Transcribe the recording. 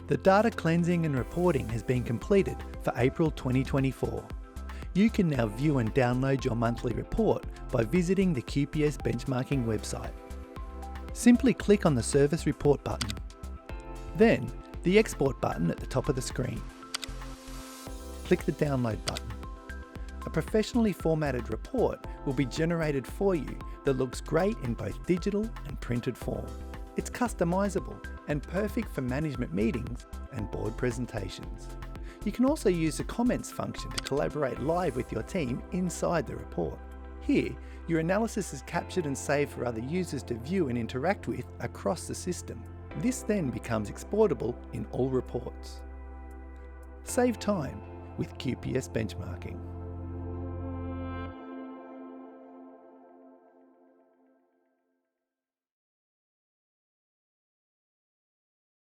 The data cleansing and reporting has been completed for April 2024. You can now view and download your monthly report by visiting the QPS Benchmarking website. Simply click on the Service Report button, then the Export button at the top of the screen. Click the Download button. A professionally formatted report will be generated for you that looks great in both digital and printed form. It's customizable and perfect for management meetings and board presentations. You can also use the comments function to collaborate live with your team inside the report. Here, your analysis is captured and saved for other users to view and interact with across the system. This then becomes exportable in all reports. Save time with QPS Benchmarking.